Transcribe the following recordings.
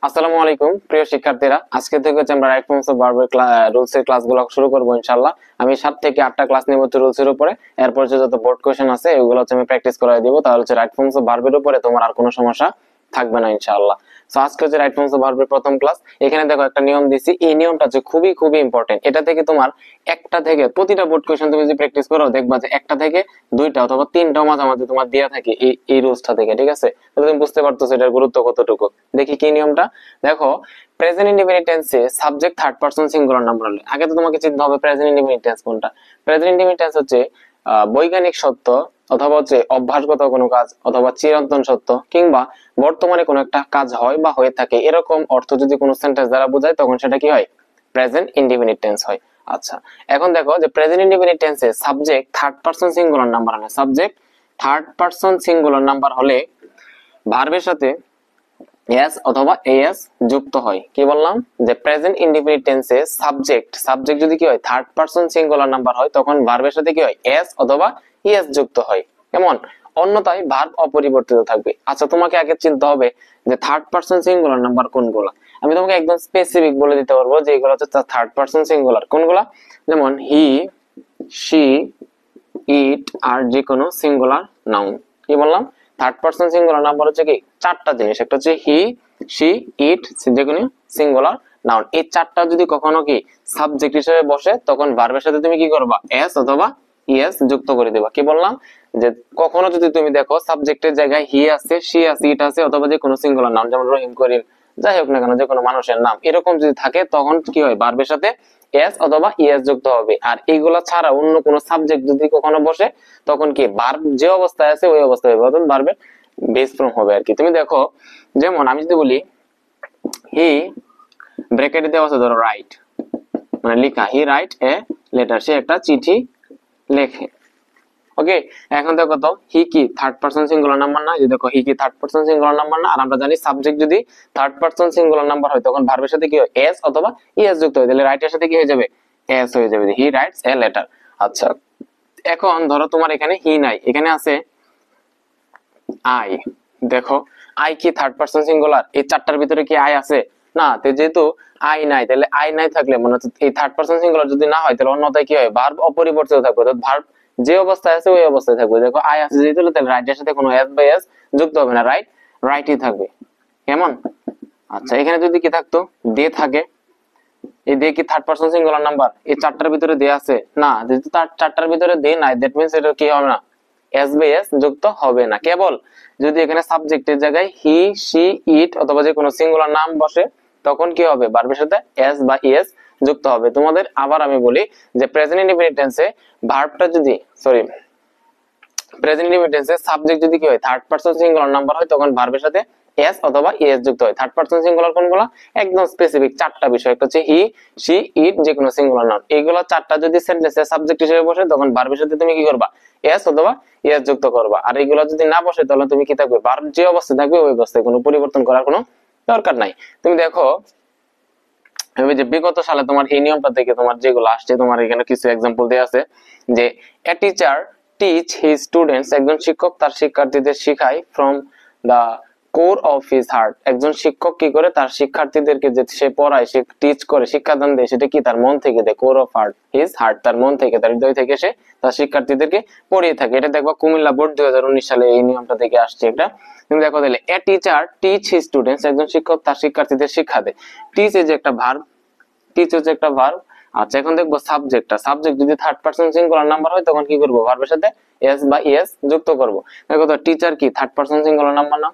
আসসালামু আলাইকুম প্রিয় শিক্ষার্থীরা, আজকে থেকে আমরা রাইট ফর্মস অফ ভার্বের রুলস এর ক্লাসগুলো শুরু করব ইনশাআল্লাহ। আমি 7 থেকে 8টা ক্লাস নেব রুলস এর উপরে। এরপর যত বোর্ড কোশ্চেন আছে এগুলো আমি প্র্যাকটিস করাই দেব, তাহলে রাইট ফর্মস অফ ভার্বের উপরে তোমার আর কোনো সমস্যা থাকবে না ইনশাআল্লাহ। সো আজকে রাইট ফর্মস অফ ভার্বের প্রথম ক্লাস। এখানে দেখো একটা নিয়ম দিছি, এই নিয়মটা খুবই খুবই ইম্পর্টেন্ট। এটা থেকে তোমার একটা থেকে প্রতিটা বোর্ড কোশ্চেন তুমি যদি প্র্যাকটিস করো দেখবা যে একটা থেকে দুইটা অথবা তিনটাও মাঝামাঝি তোমার দেয়া থাকে এই রুলসটা থেকে, ঠিক আছে? তাহলে তুমি বুঝতে পারতেছো এটার গুরুত্ব কতটুকু। দেখি কি নিয়মটা, দেখো প্রেজেন্ট ইনডিফিনিট টেন্সে subject third person singular number হলে আগে তো তোমাকে চিন্তা হবে প্রেজেন্ট ইনডিফিনিট টেন্স কোনটা। প্রেজেন্ট ইনডিফিনিট টেন্স হচ্ছে বৈজ্ঞানিক সত্য অথবা অভ্যাসগত কোনো কাজ অথবা চিরন্তন সত্য কিংবা বর্তমানে কোনো একটা কাজ হয় বা হয়ে থাকে এরকম অর্থ যদি কোনো সেন্টেন্স দ্বারা বোঝায় তখন সেটা কি হয়? প্রেজেন্ট ইনডিফিনিট টেন্স হয়। আচ্ছা, এখন দেখো যে প্রেজেন্ট ইনডিফিনিট টেন্সে subject third person singular number হলে, subject third person singular number হলে ভার্বের সাথে এস অথবা এস যুক্ত হয়। কি বললাম? যে প্রেজেন্ট ইনডিফিনিট টেন্সে সাবজেক্ট যদি কি হয় থার্ড পারসন সিঙ্গুলার নাম্বার হয় তখন ভার্বের সাথে কি হয়? এস অথবা ইএস যুক্ত হয়। কেমন? অন্যথায় ভার্ব অপরিবর্তিত থাকবে। আচ্ছা, তোমাকে আগে চিনতে হবে যে থার্ড পারসন সিঙ্গুলার নাম্বার কোনগুলো। আমি তোমাকে একদম স্পেসিফিক বলে দিতে পারবো যে এগুলো হচ্ছে থার্ড পারসন সিঙ্গুলার। কোনগুলা? যেমন হি, শি, ইট আর যে কোনো সিঙ্গুলার নাউন। কি বললাম? থার্ড পারসন সিঙ্গুলার নাম্বার হচ্ছে কি চারটা জিনিস, একটা হচ্ছে হি, শি, ইট, যে কোনো সিঙ্গুলার নাউন। এই চারটা যদি কখনো কি সাবজেক্ট হিসেবে বসে তখন ভার্বের সাথে তুমি কি করবা? এস অথবা ইএস যুক্ত করে দিবা। কি বললাম? যে কখনো যদি তুমি দেখো সাবজেক্টের জায়গায় হি আছে, শি আছে, ইট আছে অথবা যে কোনো সিঙ্গুলার নাউন যেমন রহিম, করিম, যাই হোক না কেন যে কোনো মানুষের নাম এরকম যদি থাকে তখন কি হয়? ভার্বের সাথে এস অথবা ইএস যুক্ত হবে। আর এইগুলা ছাড়া অন্য কোনো সাবজেক্ট যদি কখনো বসে তখন কি ভার্ব যে অবস্থায় আছে ওই অবস্থায় হবে, অর্থাৎ ভার্বের বেস ফর্ম হবে আর কি। তুমি দেখো যেমন আমি যদি বলি হি ব্র্যাকেটে দেওয়া আছে ধরো রাইট, মানে লেখা, হি রাইট এ লেটার, সে একটা চিঠি লেখে। ওকে, এখন দেখো তো হি কি থার্ড পারসন সিঙ্গুলার নাম্বার না? যে দেখো হি কি থার্ড পারসন সিঙ্গুলার নাম্বার না? আর আমরা জানি সাবজেক্ট যদি থার্ড পারসন সিঙ্গুলার নাম্বার হয় তখন ভার্বের সাথে কি হয়? এস অথবা ইএস যুক্ত হয়। তাহলে রাইটের সাথে কি হয়ে যাবে? এস হয়ে যাবে, হি রাইটস এ লেটার। আচ্ছা, এখন ধরো তোমার এখানে হি নাই, এখানে আছে আই। দেখো আই কি থার্ড পারসন সিঙ্গুলার? এই চারটার ভিতরে কি আই আছে? না। তো যেহেতু আই নাই, তাহলে আই নাই থাকলে মানে এই থার্ড পারসন সিঙ্গুলার যদি না হয় তাহলে অন্যথায় কি হয়? ভার্ব অপরিবর্তিত থাকবে, অর্থাৎ ভার্ব যে অবস্থায় আছে ওই অবস্থায় থাকবে। দেখো আই আছে যেহেতু তাহলে রাইটের সাথে কোনো এস বাই এস যুক্ত হবে না, রাইট রাইটই থাকবে। কেমন? আচ্ছা, এখানে যদি কি থাকতো? দে থাকে, এই দে কি থার্ড পারসন সিঙ্গুলার নাম্বার? এই চারটার ভিতরে দে আছে? না। যেহেতু তার চারটার ভিতরে দে নাই, দ্যাট মিন্স এটা কি হবে না? এস বাই এস যুক্ত হবে না। কেবল যদি এখানে সাবজেক্টের জায়গায় হি, শি, ইট অথবা যে কোনো সিঙ্গুলার নাম বসে তখন কি হবে? ভার্বের সাথে এস বা ইএস যুক্ত হবে। তোমাদের আবার আমি বলি যে প্রেজেন্ট ইনডিফিনিট টেন্সে ভার্বটা যদি প্রেজেন্ট ইনডিফিনিট টেন্সে সাবজেক্ট যদি কি হয় থার্ড পারসন সিঙ্গুলার নাম্বার হয় তখন ভার্বের সাথে এস অথবা ইএস যুক্ত হয়। থার্ড পারসন সিঙ্গুলার কোনগুলো? একদম স্পেসিফিক চারটা বিষয়, একটা হচ্ছে হি, শি, ইট, যে কোনো সিঙ্গুলার নাউন। এইগুলো চারটা যদি সেন্টেন্সে সাবজেক্ট হিসেবে বসে তখন ভার্বের সাথে তুমি কি করবা? এস অথবা ইএস যুক্ত করবা। আর এইগুলো যদি না বসে তাহলে তুমি কি থাকবে? ভার্ব যে অবস্থায় থাকবে ওই অবস্থায়, কোনো পরিবর্তন করার কোনো দরকার নাই। তুমি দেখো আমি যে বিগত সালে তোমার এই নিয়মটা থেকে তোমার যেগুলো আসছে, তোমার এখানে কিছু এক্সাম্পল দেয়া আছে যে a teacher teach his students, একজন শিক্ষক তার শিক্ষার্থীদের শিখায় from the core of his heart. একজন শিক্ষক কি করে? তার শিক্ষার্থীদেরকে যে সে পড়ায়, সে টিচ করে, শিক্ষাদান দেয়, সেটা কি তার মন থেকে দেয়। Core of heart, his heart, তার মন থেকে, তার হৃদয় থেকে সে তার শিক্ষার্থীদেরকে পড়িয়ে থাকে। এটা দেখবা কুমিল্লা বোর্ড 2019 সালে এই নিয়মটা থেকে আসছে এটা। তুমি দেখো তাহলে এ টিচার টিচ হিজ স্টুডেন্টস, একজন শিক্ষক তার শিক্ষার্থীদের শিক্ষা দেয়। টিচ এ যে একটা ভার্ব, টিচ হচ্ছে একটা ভার্ব। আচ্ছা, এখন দেখবো সাবজেক্টটা। সাবজেক্ট যদি থার্ড পারসন সিঙ্গুলার নাম্বার হয় তখন কি করব? ভার্বের সাথে এস বা ইএস যুক্ত করব। দেখো তো টিচার কি থার্ড পারসন সিঙ্গুলার নাম্বার না?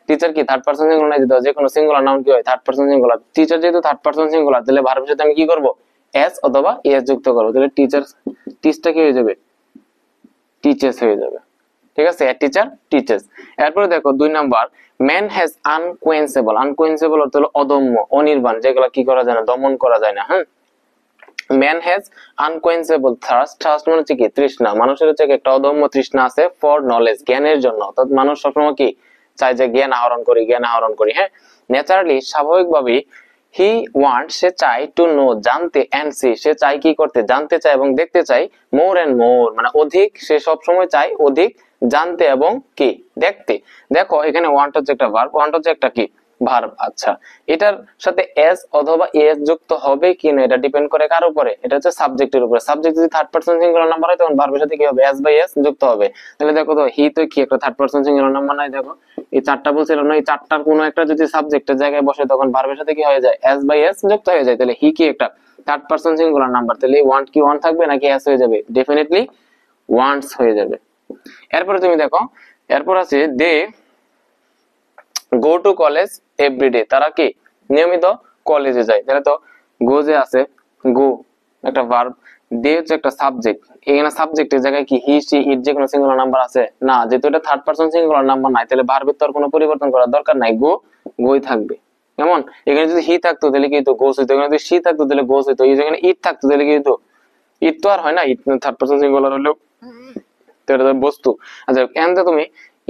টিচার কি থার্ড পারসন সিঙ্গুলার না? যে কোনো সিঙ্গুলার নাউন কি হয়? Third person singular. টিচার যেহেতু থার্ড পারসন সিঙ্গুলার তাহলে ভার্বের সাথে আমি কি করব? এস অথবা ইএস যুক্ত করব। তাহলে টিচার, টিচটা কি হয়ে যাবে? টিচেস হয়ে যাবে। ঠিক আছে, এ টিচার টিচেস। এরপরে দেখো 2 নাম্বার, ম্যান হ্যাজ আনকোয়েন্সেবল। আনকোয়েন্সেবল অর্থ হলো অদম্য, অনির্বাণ, যেগুলো কি করা যায় না? দমন করা যায় না। হ্যাঁ, ম্যান হ্যাজ আনকোয়েন্সেবল থার্স্ট। থার্স্ট মানে হচ্ছে কি? তৃষ্ণা। মানুষের হচ্ছে একটা অদম্য তৃষ্ণা আছে ফর নলেজ, জ্ঞানের জন্য। অর্থাৎ মানুষ সবসময় কি চায়? যে জ্ঞান আহরণ করি, জ্ঞান আহরণ করি। হ্যাঁ, ন্যাচারালি, স্বাভাবিকভাবেই হি ওয়ান্ট, সে চায়, টু নো, জানতে, এন্ড সি, সে চায় কি করতে? জানতে চায় এবং দেখতে চায়, মোর এন্ড মোর, মানে অধিক। সে সব সময় চায় অধিক জানতে এবং কি দেখতে। দেখো এখানে ওয়ান্ট হচ্ছে একটা ভার্ব, ওয়ান্ট হচ্ছে একটা কি ভার্ব। আচ্ছা, এটার সাথে এস অথবা এস যুক্ত হবে কি না এটা ডিপেন্ড করে কার উপরে? এটা হচ্ছে সাবজেক্টের উপরে। সাবজেক্ট যদি থার্ড পারসন সিঙ্গুলার নাম্বার হয় তখন ভার্বের সাথে কি হবে? এস বাই এস যুক্ত হবে। তাহলে দেখো তো হি তো কি একটা থার্ড পারসন সিঙ্গুলার নাম্বার নাই? দেখো এই চারটা বলছিলাম না, এই চারটার কোনো একটা যদি সাবজেক্টের জায়গায় বসে তখন ভার্বের সাথে কি হয়ে যায়? এস বাই এস যুক্ত হয়ে যায়। তাহলে হি কি একটা থার্ড পারসন সিঙ্গুলার নাম্বার, তাহলে ওয়ান্ট কি ওয়ান থাকবে নাকি এস হয়ে যাবে? ডেফিনেটলি ওয়ান্টস হয়ে যাবে। এরপরে তুমি দেখো, এরপর আছে দে গো টু কলেজ এভরিডে, তারা কি নিয়মিত কলেজে যায়। তাহলে তো গো যে আছে, গো একটা ভার্ব, দে হচ্ছে একটা সাবজেক্ট। এখানে সাবজেক্টের জায়গায় কি হি সি ইট যে কোনো সিঙ্গুলার নাম্বার আছে না? যেহেতু এটা থার্ড পারসন সিঙ্গুলার নাম্বার নাই, তাহলে ভার্বের তো আর কোনো পরিবর্তন করার দরকার নাই, গো গোই থাকবে। কেমন? এখানে যদি হি থাকতো তাহলে কি হতো? গোস হইতো। এখানে যদি সি থাকতো তাহলে গোস হইতো। এখানে ইট থাকতো তাহলে কি হতো? ইট তো আর হয় না, ইট থার্ড পারসন সিঙ্গুলার হলেও তো এটা বস্তু। আচ্ছা, এখানে তুমি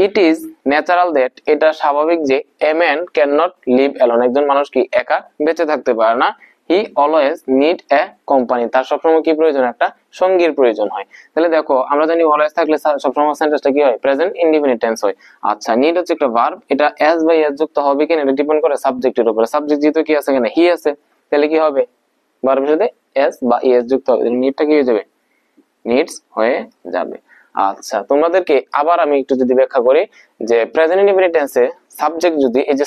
ইট ইজ ন্যাচারাল দ্যাট, এটা স্বাভাবিক যে a man can not live alone, একজন মানুষ কি একা বেঁচে থাকতে পারে না। He always need a company, তার সবসময় কি প্রয়োজন? একটা সঙ্গীর প্রয়োজন হয়। তাহলে দেখো আমরা জানি অলওয়েজ থাকলে সবসময় সেন্টেন্সটা কি হয়? প্রেজেন্ট ইনডিফিনিট টেন্স হয়। আচ্ছা, নিড হচ্ছে একটা ভার্ব, এটা এস বাই এস যুক্ত হবে কিনা এটা ডিপেন্ড করে সাবজেক্টের উপরে। সাবজেক্ট যেহেতু কি আছে এখানে হি আছে, তাহলে কি হবে? ভার্বের সাথে এস বা এস যুক্ত হবে, নিডটা কি হয়ে যাবে? নিডস হয়ে যাবে। আচ্ছা, তোমাদেরকে আবার আমি একটু যদি ব্যাখ্যা করি যে প্রেজেন্ট ইনডিফিনিট টেন্সে সাবজেক্ট যদি এই যে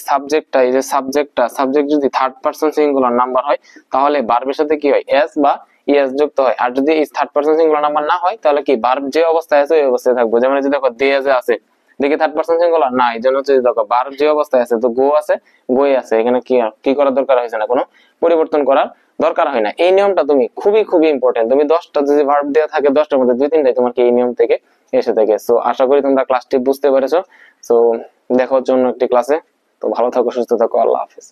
সাবজেক্ট যদি থার্ড পারসন সিঙ্গুলার নাম্বার হয় তাহলে ভার্বের সাথে কি হয়? এস বা ইএস যুক্ত হয়। আর যদি এই থার্ড পারসন সিঙ্গুলার নাম্বার না হয় তাহলে কি ভার্ব যে অবস্থায় আছে ওই অবস্থায় থাকবে। যেমন এই যে দেখো দে যে আছে, দেখে থার্ড পারসন সিঙ্গুলার না, এই জন্য হচ্ছে দেখো ভার্ব যে অবস্থায় আছে তো গো আছে, গোয়ে আছে, এখানে কি কি করার দরকার হয়েছে না, কোনো পরিবর্তন করার দরকার হয় না। এই নিয়মটা তুমি খুবই খুবই ইম্পর্টেন্ট। তুমি 10টা যদি ভার্ব দেওয়া থাকে 10টার মধ্যে 2-3টাই তোমার কি এই নিয়ম থেকে এসে থাকে। সো আশা করি তোমরা ক্লাসটি বুঝতে পেরেছো। সো দেখা হচ্ছে অন্য একটি ক্লাসে। তো ভালো থাকো, সুস্থ থাকো, আল্লাহ হাফেজ।